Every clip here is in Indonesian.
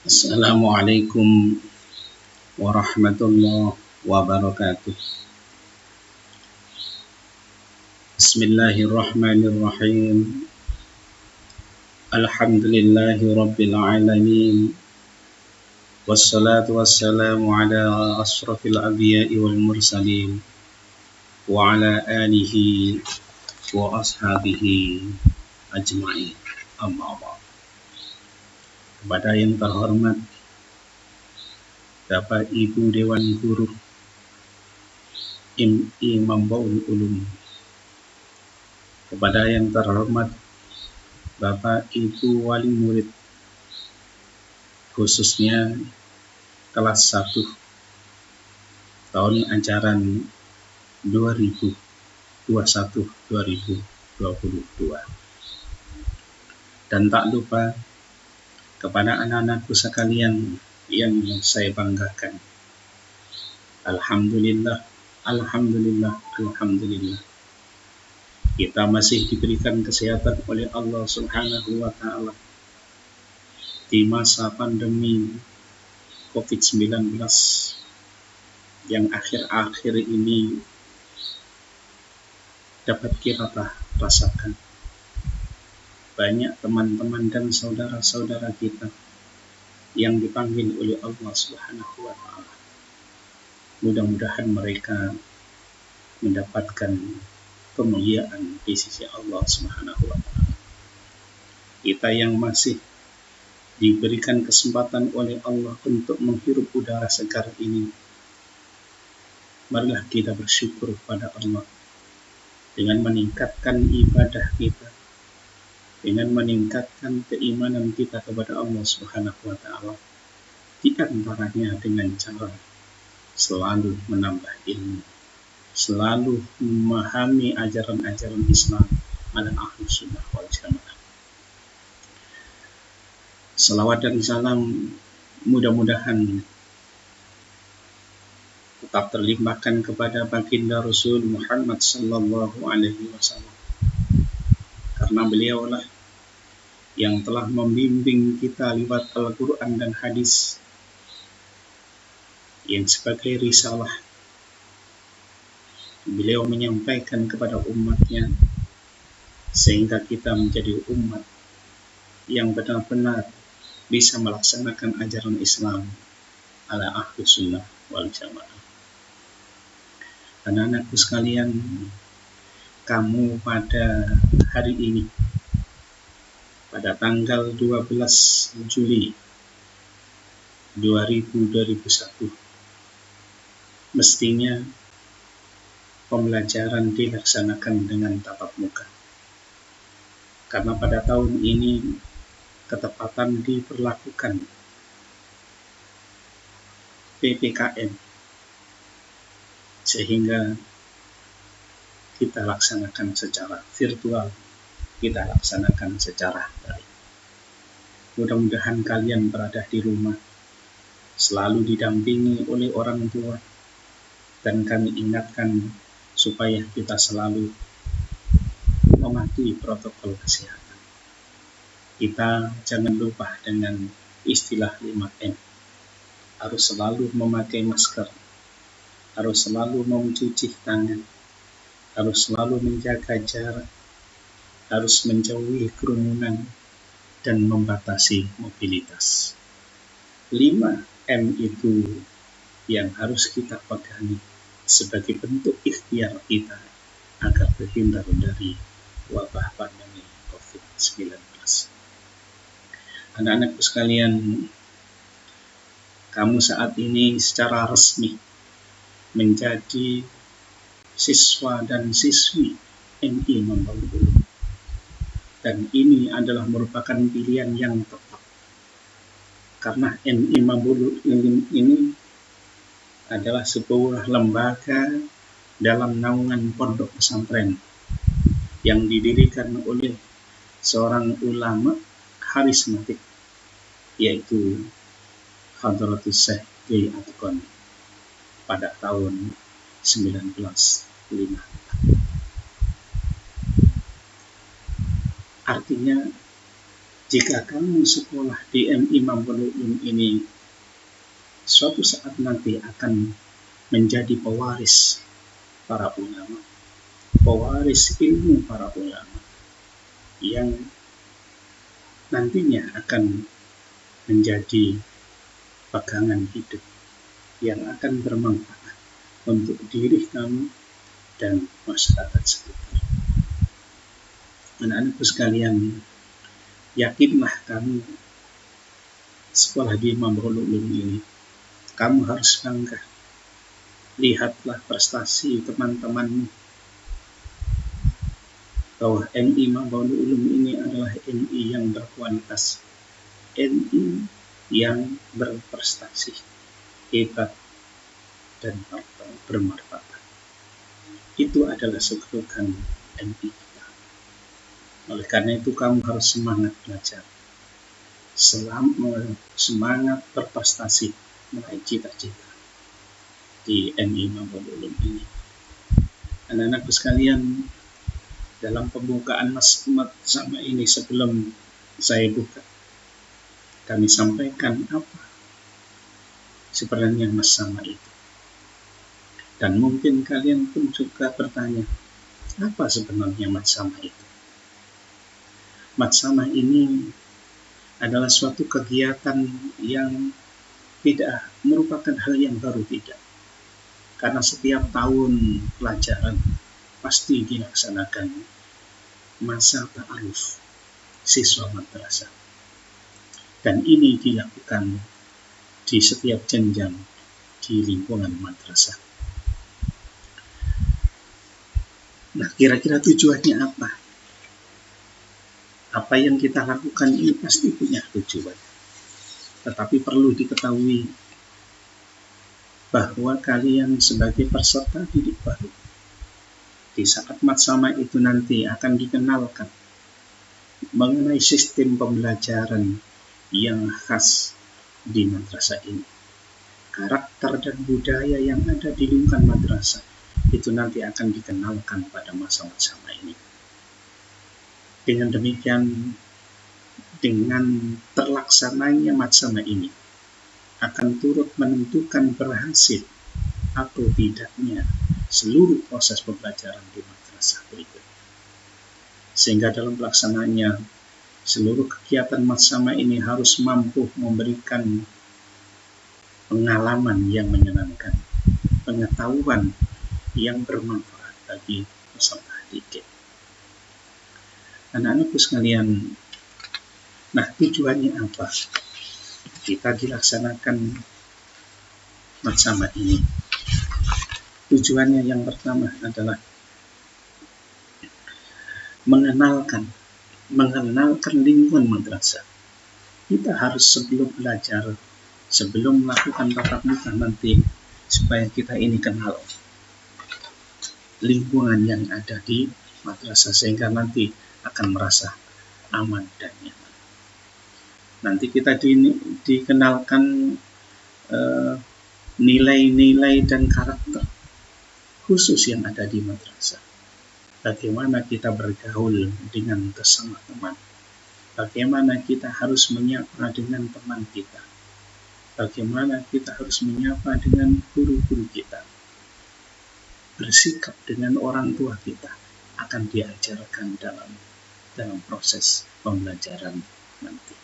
Assalamualaikum warahmatullahi wabarakatuh. Bismillahirrahmanirrahim. Alhamdulillahi rabbil alamin. Wassalatu wassalamu ala asrafil anbiya'i wal mursalin wa ala alihi wa ashabihi ajma'in. Amma ba'd. Kepada yang terhormat Bapak Ibu Dewan Guru Imam Baul Ulum, kepada yang terhormat Bapak Ibu Wali Murid, khususnya kelas 1 tahun ajaran 2021-2022, dan tak lupa kepada anak-anakku sekalian yang saya banggakan. Alhamdulillah, alhamdulillah, alhamdulillah. Kita masih diberikan kesehatan oleh Allah Subhanahu wa Ta'ala di masa pandemi COVID-19 yang akhir-akhir ini dapat kita rasakan. Banyak teman-teman dan saudara-saudara kita yang dipanggil oleh Allah Subhanahu wa Ta'ala. Mudah-mudahan mereka mendapatkan kemuliaan di sisi Allah Subhanahu wa Ta'ala. Kita yang masih diberikan kesempatan oleh Allah untuk menghirup udara segar ini, marilah kita bersyukur pada Allah dengan meningkatkan ibadah kita, dengan meningkatkan keimanan kita kepada Allah Subhanahu wa Ta'ala, di antaranya dengan cara selalu menambah ilmu, selalu memahami ajaran-ajaran Islam ala ahli sunnah wal jamaah. Salawat dan salam mudah-mudahan tetap terlimpahkan kepada baginda Rasul Muhammad sallallahu alaihi wasallam, karena beliaulah yang telah membimbing kita lewat Al-Quran dan hadis yang sebagai risalah. Beliau menyampaikan kepada umatnya sehingga kita menjadi umat yang benar-benar bisa melaksanakan ajaran Islam ala ahli sunnah wal jamaah. Anak-anakku sekalian, kamu pada hari ini, pada tanggal 12 Juli 2021, mestinya pembelajaran dilaksanakan dengan tatap muka. Karena pada tahun ini ketepatan diberlakukan PPKM, sehingga kita laksanakan secara virtual, kita laksanakan secara daring. Mudah-mudahan kalian berada di rumah, selalu didampingi oleh orang tua, dan kami ingatkan supaya kita selalu mematuhi protokol kesehatan. Kita jangan lupa dengan istilah 5M. Harus selalu memakai masker, harus selalu mencuci tangan, harus selalu menjaga jarak, harus menjauhi kerumunan, dan membatasi mobilitas. 5M itu yang harus kita pegangi sebagai bentuk ikhtiar kita agar terhindar dari wabah pandemi COVID-19. Anak-anakku sekalian, kamu saat ini secara resmi menjadi siswa dan siswi MI Membaul Ulum, dan ini adalah merupakan pilihan yang tepat, karena MI Membaul Ulum ini adalah sebuah lembaga dalam naungan pondok pesantren yang didirikan oleh seorang ulama karismatik, yaitu Hadratus Syekh Kiai Atqan pada tahun 1954. Artinya Jika kamu sekolah di MI Mambolul Ulum ini, suatu saat nanti akan menjadi pewaris para ulama, pewaris ilmu para ulama, yang nantinya akan menjadi pegangan hidup yang akan bermanfaat untuk diri kamu dan masyarakat sekitar. Anak-anakku sekalian, yakinlah kamu sekolah di Mambolul Ulum ini, kamu harus bangga. Lihatlah prestasi teman-temanmu, bahwa MI Mambolul Ulum ini adalah MI yang berkualitas, MI yang berprestasi, hebat, dan bermartabat. Itu adalah slogan MI kita. Oleh karena itu kamu harus semangat belajar, semangat berprestasi, meraih cita-cita di MI Mambolul Ulum ini. Anak-anakku sekalian, dalam pembukaan sama ini, sebelum saya buka, kami sampaikan apa sebenarnya sama itu. Dan mungkin kalian pun juga bertanya, apa sebenarnya sama itu? Sama ini adalah suatu kegiatan yang tidak merupakan hal yang baru, tidak. Karena setiap tahun pelajaran pasti dilaksanakan masa ta'aruf siswa madrasah. Dan ini dilakukan di setiap jenjang di lingkungan madrasah. Nah, kira-kira tujuannya apa? Apa yang kita lakukan ini pasti punya tujuan. Tetapi perlu diketahui bahwa kalian sebagai peserta didik baru, di saat matsama itu nanti akan dikenalkan mengenai sistem pembelajaran yang khas di madrasah ini. Karakter dan budaya yang ada di lingkungan madrasah itu nanti akan dikenalkan pada masa matsama ini. Dengan demikian, dengan terlaksananya matsama ini akan turut menentukan berhasil atau tidaknya seluruh proses pembelajaran di madrasah berikut. Sehingga dalam pelaksanaannya, seluruh kegiatan matsama ini harus mampu memberikan pengalaman yang menyenangkan, pengetahuan yang bermanfaat bagi peserta didik. Anak-anakku sekalian, nah tujuannya apa kita dilaksanakan matsama ini? Tujuannya yang pertama adalah mengenalkan lingkungan madrasah. Kita harus sebelum belajar, sebelum melakukan tatap muka nanti, supaya kita ini kenal lingkungan yang ada di madrasah, sehingga nanti akan merasa aman dan nyaman. Nanti kita dikenalkan nilai-nilai dan karakter khusus yang ada di madrasah. Bagaimana kita bergaul dengan sesama teman, bagaimana kita harus menyapa dengan teman kita, bagaimana kita harus menyapa dengan guru-guru kita, bersikap dengan orang tua kita, akan diajarkan dalam proses pembelajaran nanti.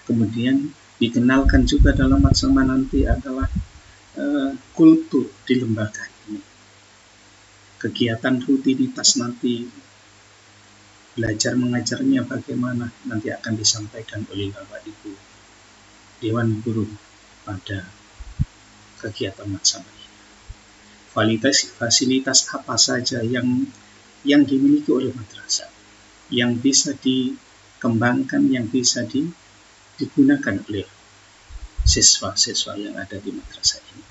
Kemudian dikenalkan juga dalam matsama nanti adalah kultur di lembaga ini. Kegiatan rutinitas nanti, belajar mengajarnya bagaimana, nanti akan disampaikan oleh Bapak Ibu Dewan Guru pada kegiatan matsama ini. Fasilitas apa saja yang dimiliki oleh madrasah, yang bisa dikembangkan, yang bisa digunakan oleh siswa-siswa yang ada di madrasah ini.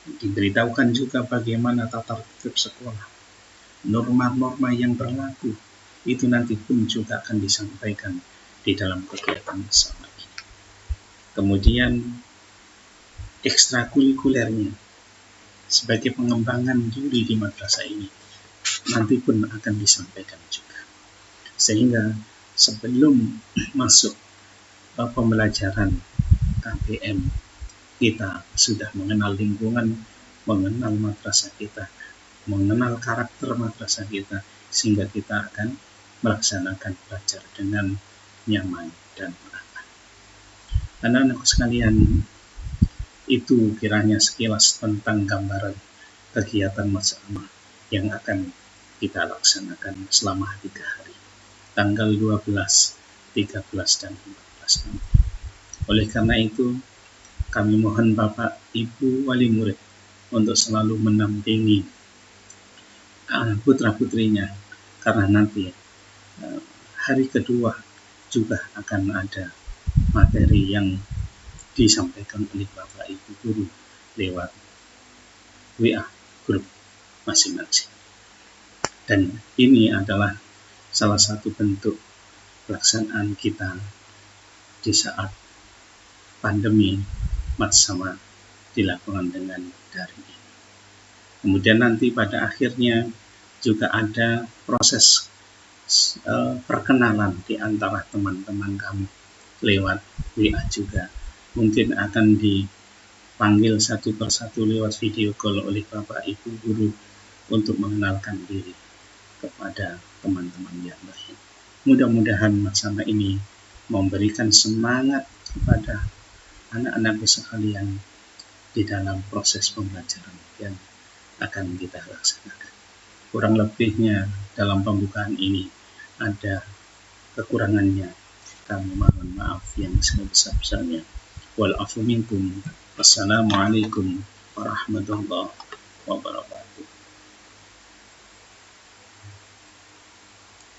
Diberitahukan juga bagaimana tata tertib sekolah, norma-norma yang berlaku, itu nanti pun juga akan disampaikan di dalam kegiatan bersama ini. Kemudian ekstrakurikulernya sebagai pengembangan diri di madrasah ini nanti pun akan disampaikan juga, sehingga sebelum masuk pembelajaran KBM, kita sudah mengenal lingkungan, mengenal madrasah kita, mengenal karakter madrasah kita, sehingga kita akan melaksanakan belajar dengan nyaman dan aman. Anak-anakku sekalian, itu kiranya sekilas tentang gambaran kegiatan bersama yang akan kita laksanakan selama 3 hari, tanggal 12, 13, dan 14 nanti. Oleh karena itu, kami mohon Bapak, Ibu, wali murid untuk selalu mendampingi putra-putrinya, karena nanti hari kedua juga akan ada materi yang disampaikan oleh Bapak Ibu guru lewat WA grup masing-masing. Dan ini adalah salah satu bentuk pelaksanaan kita di saat pandemi sama dilakukan dengan daring ini. Kemudian nanti pada akhirnya juga ada proses perkenalan di antara teman-teman kami lewat WA juga. Mungkin akan dipanggil satu persatu lewat video call oleh Bapak Ibu guru untuk mengenalkan diri kepada teman-teman yang lain. Mudah-mudahan bersama ini memberikan semangat kepada anak-anak sekalian di dalam proses pembelajaran yang akan kita laksanakan. Kurang lebihnya dalam pembukaan ini ada kekurangannya, kami mohon maaf yang sebesar-besarnya. Wal afu minkum. Wassalamualaikum warahmatullahi wabarakatuh.